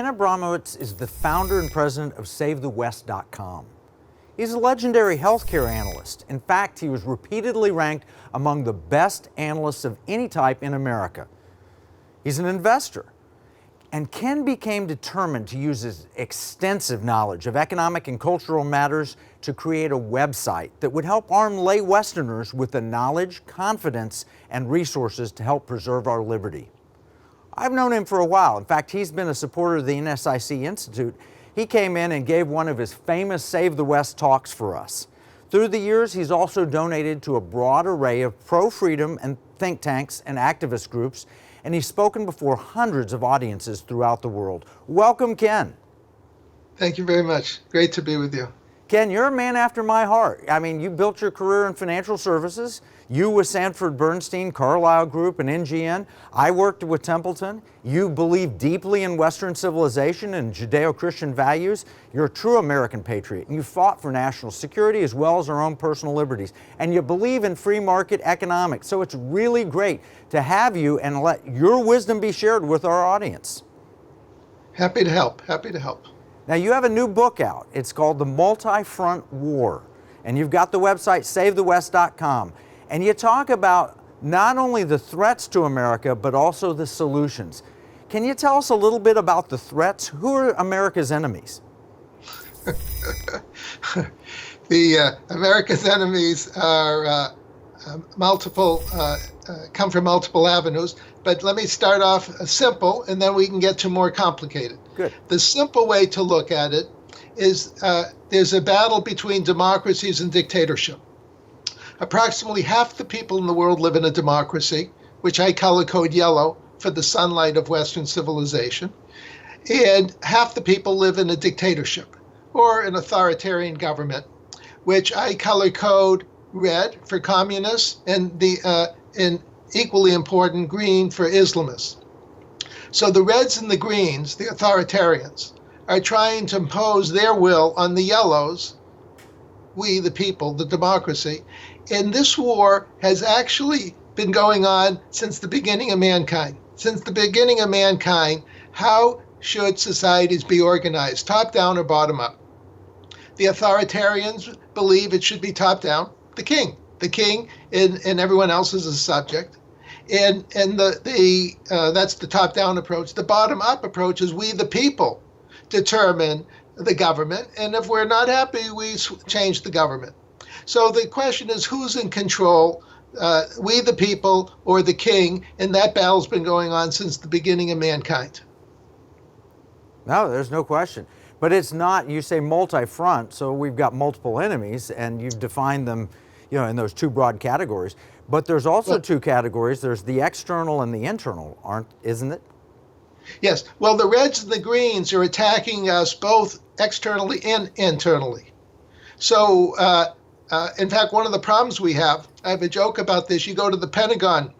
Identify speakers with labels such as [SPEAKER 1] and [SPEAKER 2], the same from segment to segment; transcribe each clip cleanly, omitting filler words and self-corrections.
[SPEAKER 1] Ken Abramowitz is the founder and president of SaveTheWest.com. He's a legendary healthcare analyst. In fact, he was repeatedly ranked among the best analysts of any type in America. He's an investor. And Ken became determined to use his extensive knowledge of economic and cultural matters to create a website that would help arm lay Westerners with the knowledge, confidence, and resources to help preserve our liberty. I've known him for a while. In fact, he's been a supporter of the NSIC Institute. He came in and gave one of his famous Save the West talks for us. Through the years, he's also donated to a broad array of pro-freedom and think tanks and activist groups, and he's spoken before hundreds of audiences throughout the world. Welcome, Ken.
[SPEAKER 2] Thank you very much. Great to be with you.
[SPEAKER 1] Ken, you're a man after my heart. I mean, you built your career in financial services. You with Sanford Bernstein, Carlyle Group, and NGN. I worked with Templeton. You believe deeply in Western civilization and Judeo-Christian values. You're a true American patriot, and you fought for national security as well as our own personal liberties. And you believe in free market economics. So it's really great to have you and let your wisdom be shared with our audience.
[SPEAKER 2] Happy to help. Happy to help.
[SPEAKER 1] Now, you have a new book out. It's called The Multi-Front War, and you've got the website SaveTheWest.com. And you talk about not only the threats to America, but also the solutions. Can you tell us a little bit about the threats? Who are America's enemies?
[SPEAKER 2] America's enemies are multiple, come from multiple avenues. But let me start off simple, and then we can get to more complicated.
[SPEAKER 1] Good.
[SPEAKER 2] The simple way to look at it is there's a battle between democracies and dictatorship. Approximately half the people in the world live in a democracy, which I color code yellow for the sunlight of Western civilization, and half the people live in a dictatorship or an authoritarian government, which I color code red for communists and equally important, green for Islamists. So the reds and the greens, the authoritarians, are trying to impose their will on the yellows, we the people, the democracy. And this war has actually been going on since the beginning of mankind. Since the beginning of mankind, how should societies be organized, top down or bottom up? The authoritarians believe it should be top down, the king and everyone else is a subject. And that's the top-down approach. The bottom-up approach is we, the people, determine the government, and if we're not happy, we change the government. So the question is, who's in control, we, the people, or the king? And that battle's been going on since the beginning of mankind.
[SPEAKER 1] No, there's no question. But it's not, you say multi-front, so we've got multiple enemies, and you've defined them, in those two broad categories. But there's also two categories. There's the external and the internal, isn't it?
[SPEAKER 2] Yes. Well, the reds and the greens are attacking us both externally and internally. So, in fact, one of the problems we have, I have a joke about this. You go to the Pentagon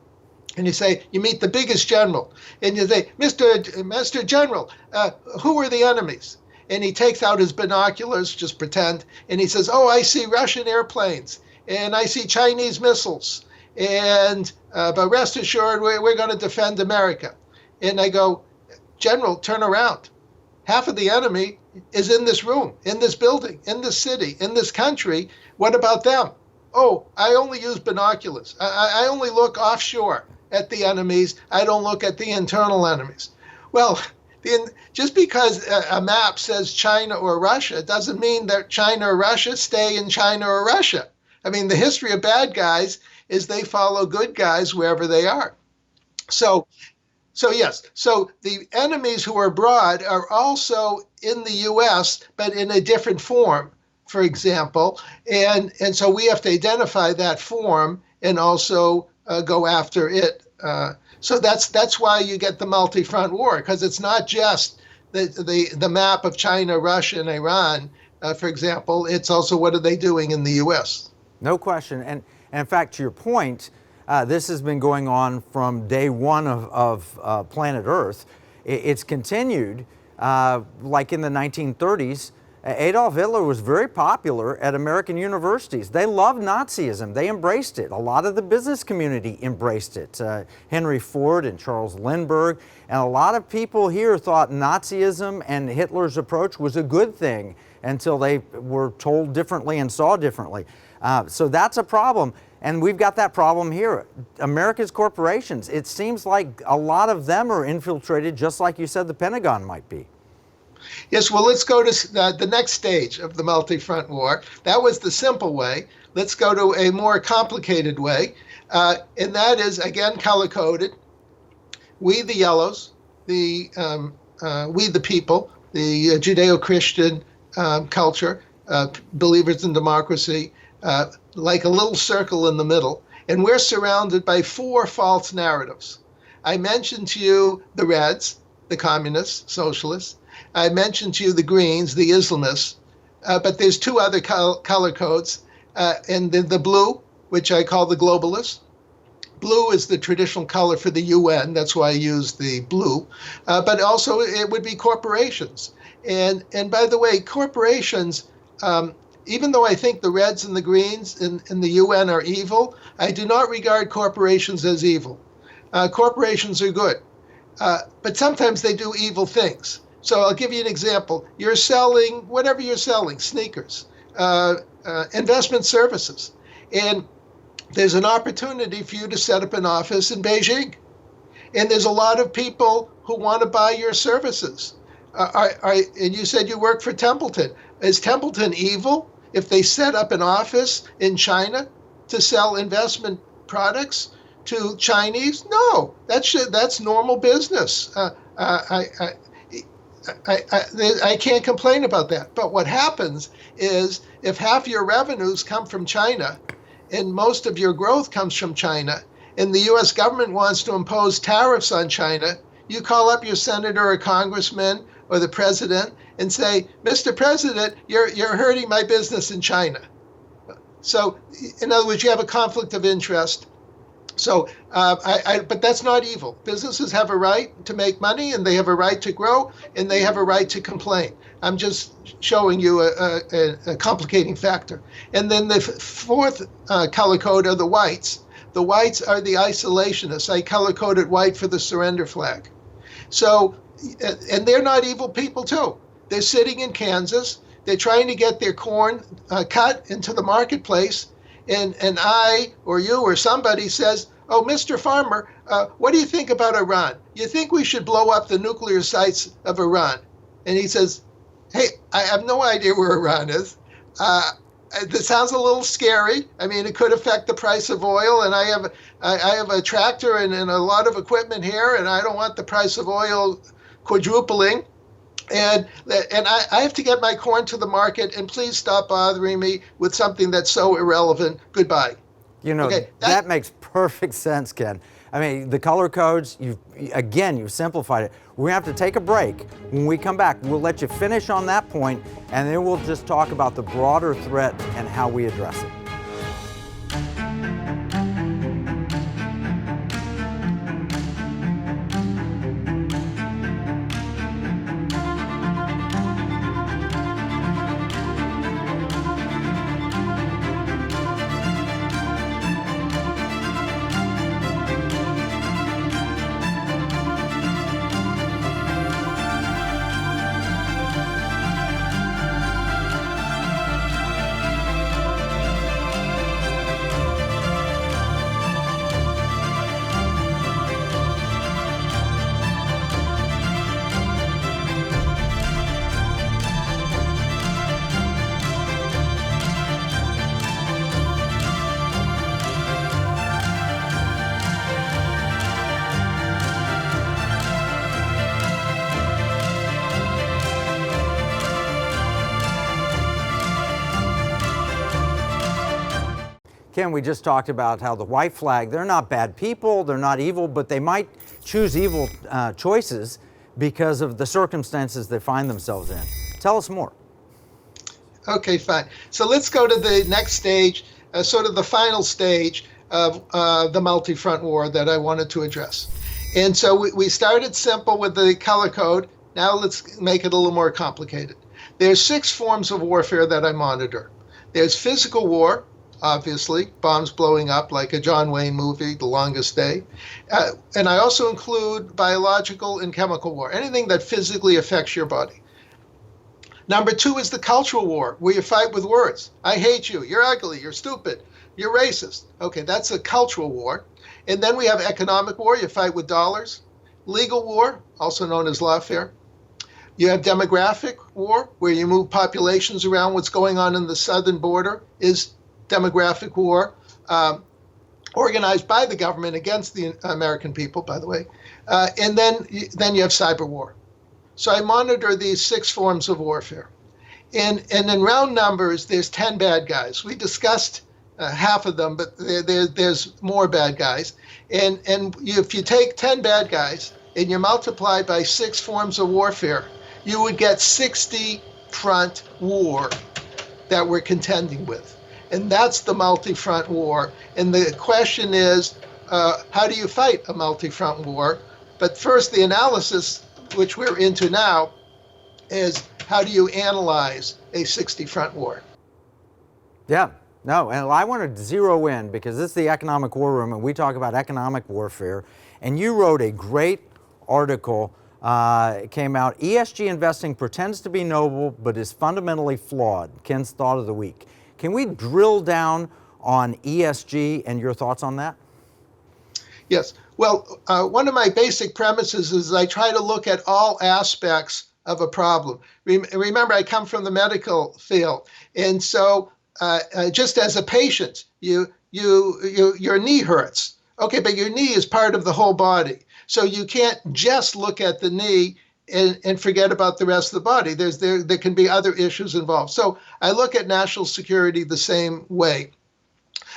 [SPEAKER 2] and you say, you meet the biggest general, and you say, Mr. General, who are the enemies? And he takes out his binoculars, just pretend, and he says, oh, I see Russian airplanes, and I see Chinese missiles. But rest assured, we're going to defend America. And I go, General, turn around. Half of the enemy is in this room, in this building, in this city, in this country. What about them? Oh, I only use binoculars. I only look offshore at the enemies. I don't look at the internal enemies. Well, just because a map says China or Russia doesn't mean that China or Russia stay in China or Russia. I mean, the history of bad guys is they follow good guys wherever they are. So yes, so the enemies who are abroad are also in the U.S., but in a different form, for example. And so we have to identify that form and also go after it. So that's why you get the multi-front war, because it's not just the map of China, Russia, and Iran, for example. It's also what are they doing in the U.S.
[SPEAKER 1] No question. And in fact, to your point, this has been going on from day one of planet Earth. It's continued, like in the 1930s, Adolf Hitler was very popular at American universities. They loved Nazism. They embraced it. A lot of the business community embraced it. Henry Ford and Charles Lindbergh, and a lot of people here thought Nazism and Hitler's approach was a good thing until they were told differently and saw differently. So that's a problem. And we've got that problem here. America's corporations, it seems like a lot of them are infiltrated, just like you said the Pentagon might be.
[SPEAKER 2] Yes, well, let's go to the next stage of the multi-front war. That was the simple way. Let's go to a more complicated way, and that is, again, color-coded. We, the yellows, we, the people, the Judeo-Christian culture, believers in democracy, like a little circle in the middle, and we're surrounded by 4 false narratives. I mentioned to you the Reds, the communists, socialists. I mentioned to you the Greens, the Islamists, but there's 2 other color codes, and the blue, which I call the globalists. Blue is the traditional color for the UN, that's why I use the blue, but also it would be corporations. And by the way, corporations, even though I think the Reds and the Greens in the UN are evil, I do not regard corporations as evil. Corporations are good, but sometimes they do evil things. So I'll give you an example. You're selling whatever you're selling, sneakers, investment services, and there's an opportunity for you to set up an office in Beijing. And there's a lot of people who want to buy your services. And you said you work for Templeton. Is Templeton evil if they set up an office in China to sell investment products to Chinese? No, that's normal business. I can't complain about that. But what happens is if half your revenues come from China and most of your growth comes from China, and the U.S. government wants to impose tariffs on China, you call up your senator or congressman or the president and say, Mr. President, you're hurting my business in China. So, in other words, you have a conflict of interest. So, but that's not evil. Businesses have a right to make money, and they have a right to grow, and they have a right to complain. I'm just showing you a complicating factor. And then the 4th color code are the whites. The whites are the isolationists. I color-coded white for the surrender flag. So, and they're not evil people too. They're sitting in Kansas. They're trying to get their corn cut into the marketplace. And I or you or somebody says, oh, Mr. Farmer, what do you think about Iran? You think we should blow up the nuclear sites of Iran? And he says, hey, I have no idea where Iran is. This sounds a little scary. I mean, it could affect the price of oil, and I have a tractor and a lot of equipment here, and I don't want the price of oil quadrupling. And I have to get my corn to the market, and please stop bothering me with something that's so irrelevant. Goodbye.
[SPEAKER 1] You know, okay, that makes perfect sense, Ken. I mean, the color codes, you've simplified it. We're going to have to take a break. When we come back, we'll let you finish on that point, and then we'll just talk about the broader threat and how we address it. Ken, we just talked about how the white flag, they're not bad people, they're not evil, but they might choose evil choices because of the circumstances they find themselves in. Tell us more.
[SPEAKER 2] Okay, fine. So let's go to the next stage, sort of the final stage of the multi-front war that I wanted to address. And so we started simple with the color code. Now let's make it a little more complicated. There's 6 forms of warfare that I monitor. There's physical war, obviously, bombs blowing up like a John Wayne movie, The Longest Day. And I also include biological and chemical war, anything that physically affects your body. Number 2 is the cultural war, where you fight with words. I hate you, you're ugly, you're stupid, you're racist. Okay, that's a cultural war. And then we have economic war, you fight with dollars. Legal war, also known as lawfare. You have demographic war, where you move populations around. What's going on in the southern border is demographic war, organized by the government against the American people, by the way. And then you have cyber war. So I monitor these 6 forms of warfare. And in round numbers, there's 10 bad guys. We discussed half of them, but there's more bad guys. And if you take 10 bad guys and you multiply by 6 forms of warfare, you would get 60 front war that we're contending with. And that's the multi-front war. And the question is, how do you fight a multi-front war? But first, the analysis, which we're into now, is how do you analyze a 60-front war?
[SPEAKER 1] Yeah, no, and I want to zero in because this is the Economic War Room and we talk about economic warfare. And you wrote a great article, it came out, ESG investing pretends to be noble but is fundamentally flawed. Ken's Thought of the Week. Can we drill down on ESG and your thoughts on that?
[SPEAKER 2] Yes. Well, one of my basic premises is I try to look at all aspects of a problem. Remember, I come from the medical field, and so just as a patient, your knee hurts. Okay, but your knee is part of the whole body, so you can't just look at the knee and forget about the rest of the body. There can be other issues involved. So I look at national security the same way.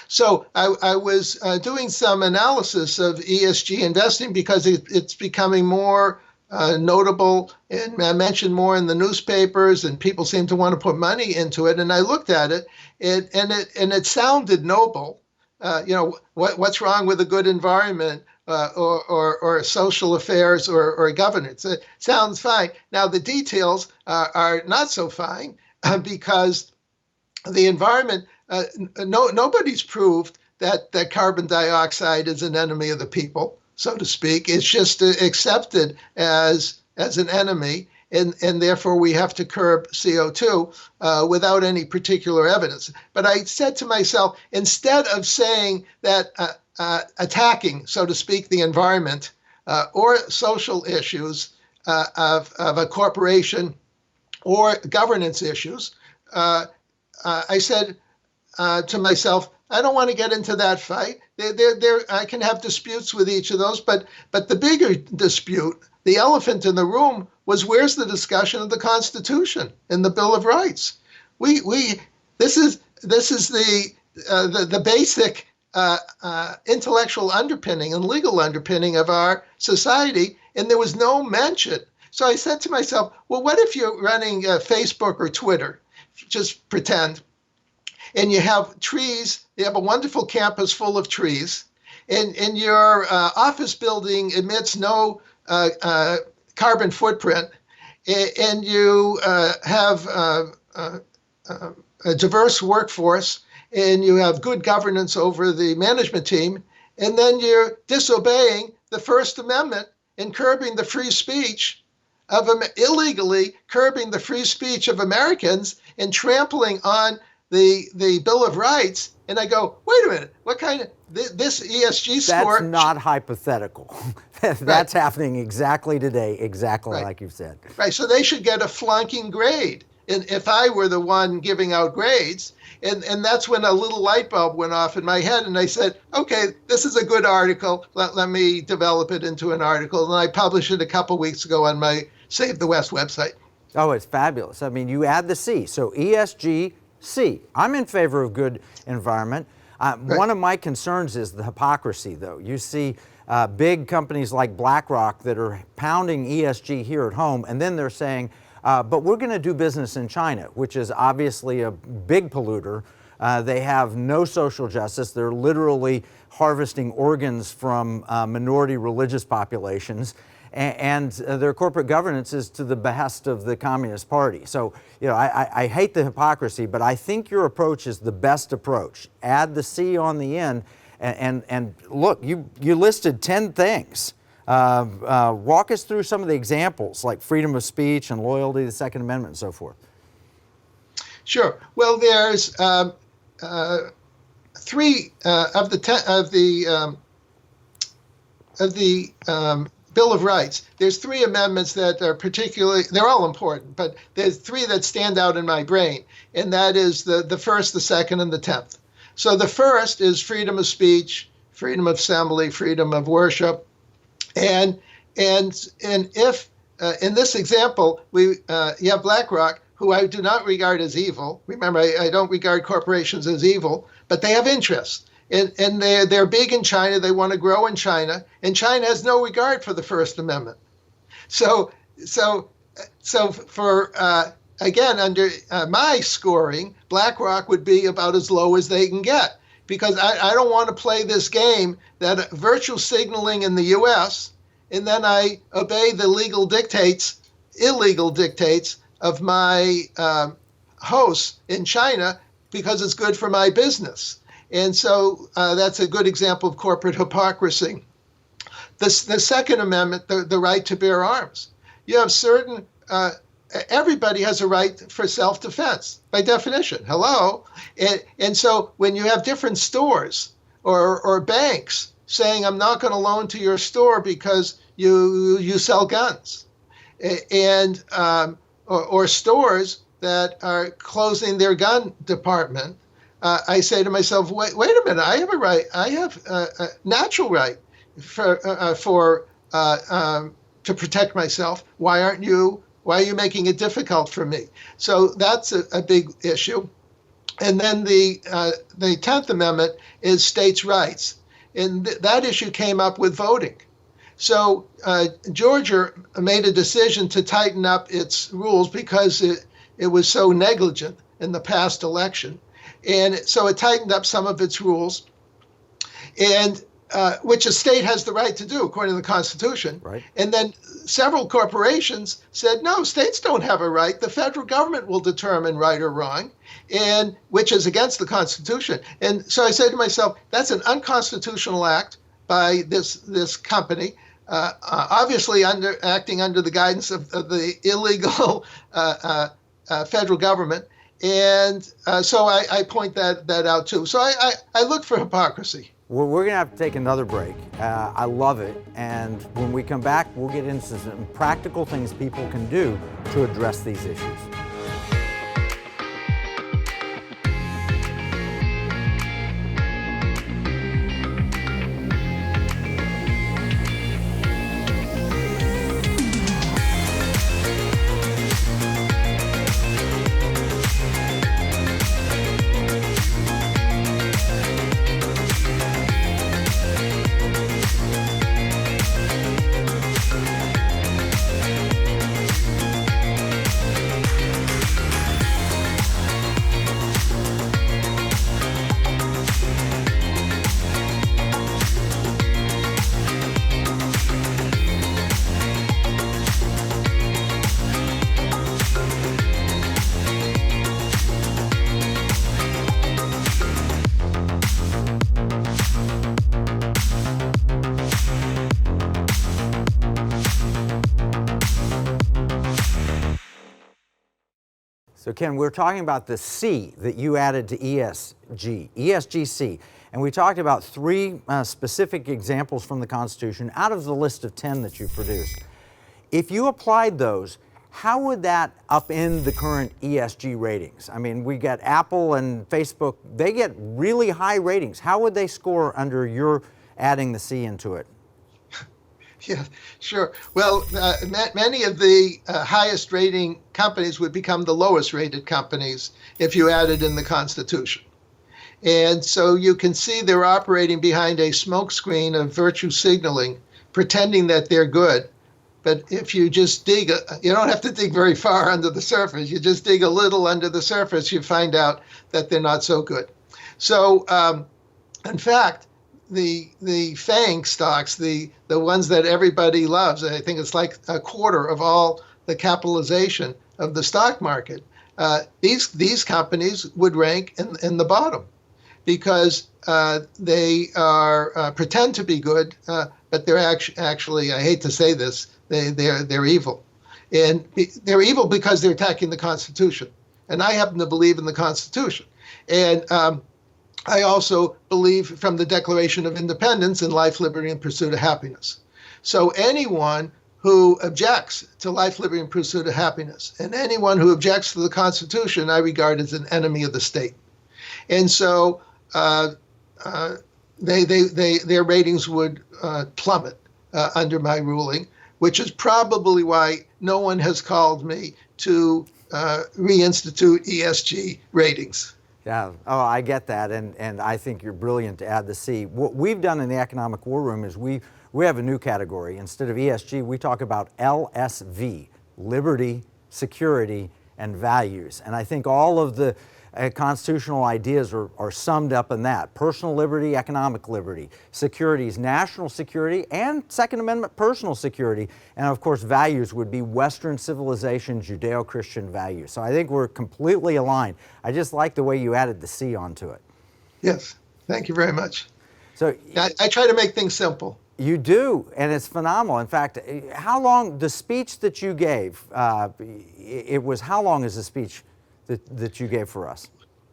[SPEAKER 2] So I was doing some analysis of ESG investing because it's becoming more notable and mentioned more in the newspapers, and people seem to want to put money into it. And I looked at it, and it sounded noble. What's wrong with a good environment or social affairs or governance? It sounds fine. Now the details are not so fine because the environment. Nobody's proved that carbon dioxide is an enemy of the people, so to speak. It's just accepted as an enemy, and therefore we have to curb CO2 without any particular evidence. But I said to myself, instead of saying that attacking, so to speak, the environment or social issues of a corporation or governance issues, I said to myself, I don't want to get into that fight. I can have disputes with each of those, but the bigger dispute, the elephant in the room, was where's the discussion of the Constitution and the Bill of Rights? This is the basic intellectual underpinning and legal underpinning of our society, and there was no mention. So I said to myself, well, what if you're running Facebook or Twitter? Just pretend. And you have trees, you have a wonderful campus full of trees, and your office building emits no carbon footprint, and you have a diverse workforce, and you have good governance over the management team, and then you're disobeying the First Amendment and curbing the free speech of illegally curbing the free speech of Americans and trampling on the Bill of Rights. And I go, wait a minute, what kind of this ESG score?
[SPEAKER 1] That's not hypothetical. That's right. Happening exactly today, exactly
[SPEAKER 2] right.
[SPEAKER 1] Like you've said.
[SPEAKER 2] Right, so they should get a flunking grade. And if I were the one giving out grades, and that's when a little light bulb went off in my head, and I said, okay, this is a good article. Let me develop it into an article. And I published it a couple weeks ago on my Save the West website.
[SPEAKER 1] Oh, it's fabulous. I mean, you add the C. So ESG, C. I'm in favor of good environment. Right. One of my concerns is the hypocrisy, though. You see big companies like BlackRock that are pounding ESG here at home, and then they're saying, but we're going to do business in China, which is obviously a big polluter, They have no social justice. They're literally harvesting organs from minority religious populations. And their corporate governance is to the behest of the Communist Party. So, I hate the hypocrisy, but I think your approach is the best approach. Add the C on the end, and look, you listed 10 things. Walk us through some of the examples, like freedom of speech and loyalty to the Second Amendment and so forth.
[SPEAKER 2] Sure. Well, there's 3 of the Bill of Rights. There's 3 amendments that are they're all important, but there's 3 that stand out in my brain, and that is the first, the second, and the 10th. So the first is freedom of speech, freedom of assembly, freedom of worship, and if in this example you have BlackRock, who I do not regard as evil. Remember, I don't regard corporations as evil, but they have interests. And they're big in China. They want to grow in China, and China has no regard for the First Amendment. So for again, under my scoring, BlackRock would be about as low as they can get, because I don't want to play this game that virtue signaling in the U.S. and then I obey the illegal dictates of my hosts in China because it's good for my business. And so that's a good example of corporate hypocrisy. The Second Amendment, the right to bear arms. You have certain, everybody has a right for self-defense by definition. Hello? And so when you have different stores or banks saying, I'm not going to loan to your store because you sell guns, and or stores that are closing their gun department, I say to myself, wait a minute, I have a right. I have a natural right to protect myself. Why are you making it difficult for me? So that's a big issue. And then the 10th Amendment is states' rights. And that issue came up with voting. So Georgia made a decision to tighten up its rules because it was so negligent in the past election. And so it tightened up some of its rules, and which a state has the right to do according to the Constitution.
[SPEAKER 1] Right.
[SPEAKER 2] And then several corporations said, no, states don't have a right. The federal government will determine right or wrong, and which is against the Constitution. And so I said to myself, that's an unconstitutional act by this company, obviously acting under the guidance of the illegal federal government. And so I point that out too. So I look for hypocrisy.
[SPEAKER 1] Well, we're going to have to take another break. I love it. And when we come back, we'll get into some practical things people can do to address these issues. So Ken, we're talking about the C that you added to ESG, ESGC, and we talked about 3 specific examples from the Constitution out of the list of 10 that you produced. If you applied those, how would that upend the current ESG ratings? I mean, we got Apple and Facebook, they get really high ratings. How would they score under your adding the C into it?
[SPEAKER 2] Yeah, sure. Well, many of the highest rating companies would become the lowest rated companies if you added in the Constitution. And so you can see they're operating behind a smokescreen of virtue signaling, pretending that they're good, But if you just dig, you don't have to dig very far under the surface. You just dig a little under the surface, you find out that they're not so good. So, in fact, the FANG stocks, the ones that everybody loves, I think it's like a quarter of all the capitalization of the stock market. These companies would rank in the bottom because they are pretend to be good, but they're actually, I hate to say this, they're evil. And they're evil because they're attacking the Constitution. And I happen to believe in the Constitution. And I also believe from the Declaration of Independence in life, liberty, and pursuit of happiness. So anyone who objects to life, liberty, and pursuit of happiness, and anyone who objects to the Constitution, I regard as an enemy of the state. And so their ratings would plummet under my ruling, which is probably why no one has called me to reinstitute ESG ratings.
[SPEAKER 1] Yeah, oh, I get that, and I think you're brilliant to add the C. What we've done in the Economic War Room is we have a new category. Instead of ESG, we talk about LSV, liberty, security, and values. And I think all of the constitutional ideas are summed up in that. Personal liberty, economic liberty, security is national security, and Second Amendment personal security. And of course, values would be Western civilization, Judeo-Christian values. So I think we're completely aligned. I just like the way you added the C onto it.
[SPEAKER 2] Yes, thank you very much.
[SPEAKER 1] So
[SPEAKER 2] I try to make things simple.
[SPEAKER 1] You do, and it's phenomenal. In fact, how long, the speech that you gave, how long is the speech that you gave for us?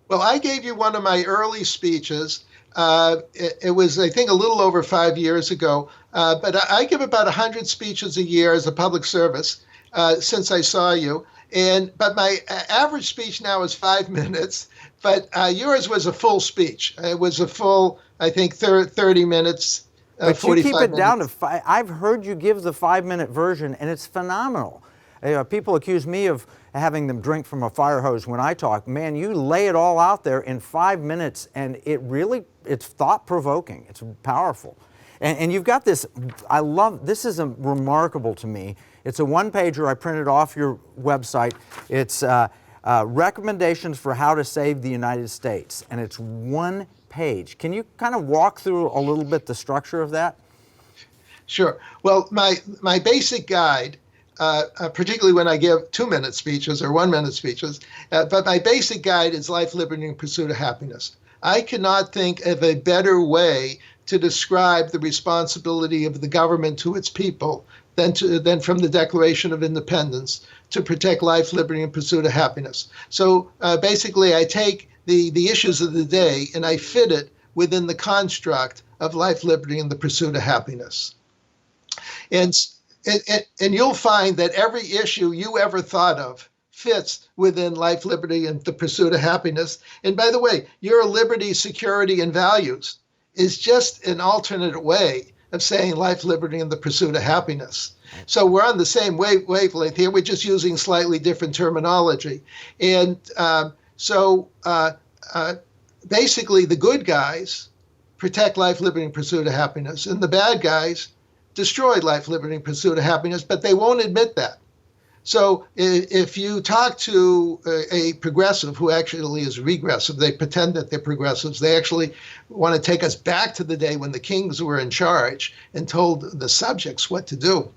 [SPEAKER 2] Well, I gave you one of my early speeches. It was, I think, a little over 5 years ago. But I give about 100 speeches a year as a public service since I saw you. But my average speech now is 5 minutes. But yours was a full speech. It was a full, I think, 30 minutes.
[SPEAKER 1] But you keep it down to 5. I've heard you give the 5-minute version, and it's phenomenal. People accuse me of having them drink from a fire hose when I talk. Man, you lay it all out there in 5 minutes, and it's thought-provoking. It's powerful. And you've got this, this is remarkable to me. It's a one-pager I printed off your website. It's recommendations for how to save the United States, and it's one page. Can you kind of walk through a little bit the structure of that?
[SPEAKER 2] Sure. Well, my basic guide, particularly when I give 2-minute speeches or 1-minute speeches, but my basic guide is life, liberty, and pursuit of happiness. I cannot think of a better way to describe the responsibility of the government to its people than from the Declaration of Independence to protect life, liberty, and pursuit of happiness. So basically, I take the issues of the day and I fit it within the construct of life, liberty, and the pursuit of happiness. And you'll find that every issue you ever thought of fits within life, liberty, and the pursuit of happiness. And by the way, your liberty, security, and values is just an alternate way of saying life, liberty, and the pursuit of happiness. So we're on the same wavelength here. We're just using slightly different terminology. And basically, the good guys protect life, liberty, and pursuit of happiness, and the bad guys destroy life, liberty, and pursuit of happiness, but they won't admit that. So if you talk to a progressive who actually is regressive, they pretend that they're progressives. They actually want to take us back to the day when the kings were in charge and told the subjects what to do.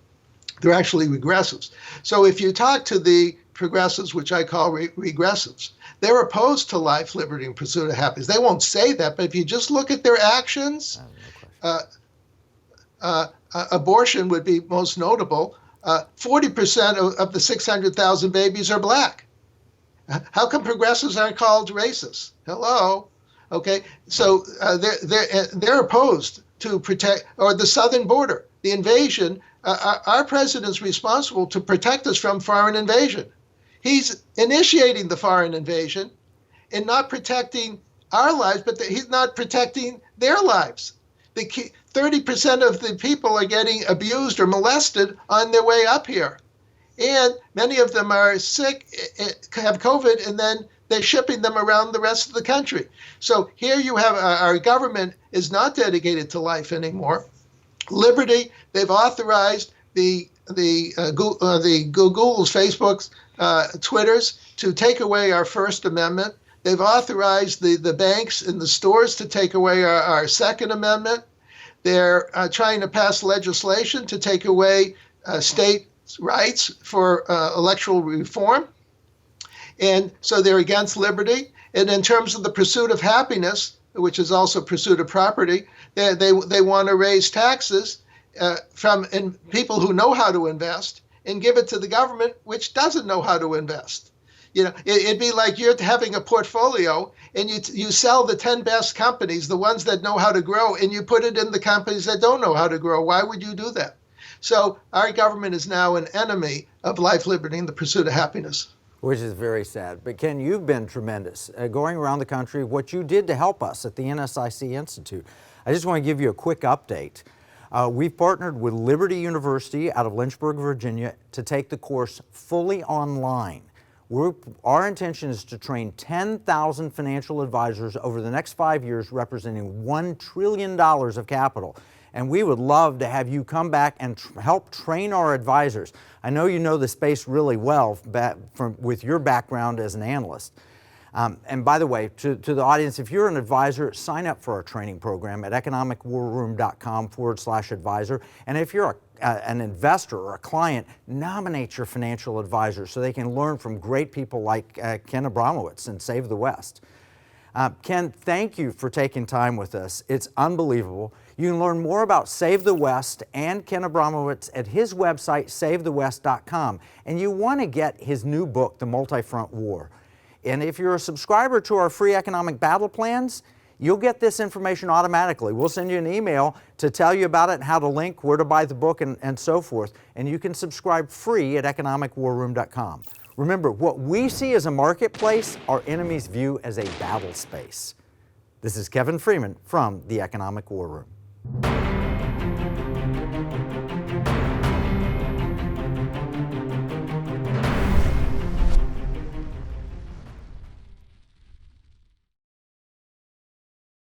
[SPEAKER 2] They're actually regressives. So if you talk to the progressives, which I call regressives, they're opposed to life, liberty, and pursuit of happiness. They won't say that, but if you just look at their actions, abortion would be most notable. 40% of the 600,000 babies are black. How come progressives aren't called racist? Hello, okay. So they're opposed to protect, or the southern border, the invasion. Our president's responsible to protect us from foreign invasion. He's initiating the foreign invasion and not protecting our lives, but he's not protecting their lives. 30% of the people are getting abused or molested on their way up here. And many of them are sick, have COVID, and then they're shipping them around the rest of the country. So here you have our government is not dedicated to life anymore. Liberty, they've authorized the the Googles, Facebooks, Twitters to take away our First Amendment. They've authorized the banks and the stores to take away our Second Amendment. They're trying to pass legislation to take away state rights for electoral reform. And so they're against liberty. And in terms of the pursuit of happiness, which is also pursuit of property, they want to raise taxes from people who know how to invest and give it to the government, which doesn't know how to invest. It'd be like you're having a portfolio and you sell the 10 best companies, the ones that know how to grow, and you put it in the companies that don't know how to grow. Why would you do that? So our government is now an enemy of life, liberty, and the pursuit of happiness.
[SPEAKER 1] Which is very sad. But Ken, you've been tremendous going around the country, what you did to help us at the NSIC Institute. I just want to give you a quick update. We've partnered with Liberty University out of Lynchburg, Virginia, to take the course fully online. Our intention is to train 10,000 financial advisors over the next 5 years, representing $1 trillion of capital. And we would love to have you come back and help train our advisors. I know you know the space really well with your background as an analyst. And by the way, to the audience, if you're an advisor, sign up for our training program at economicwarroom.com/advisor. And if you're an investor or a client, nominate your financial advisor so they can learn from great people like Ken Abramowitz and Save the West. Ken, thank you for taking time with us. It's unbelievable. You can learn more about Save the West and Ken Abramowitz at his website, savethewest.com. And you want to get his new book, The Multi-Front War. And if you're a subscriber to our free economic battle plans, you'll get this information automatically. We'll send you an email to tell you about it, how to link, where to buy the book, and so forth. And you can subscribe free at economicwarroom.com. Remember, what we see as a marketplace, our enemies view as a battle space. This is Kevin Freeman from the Economic War Room.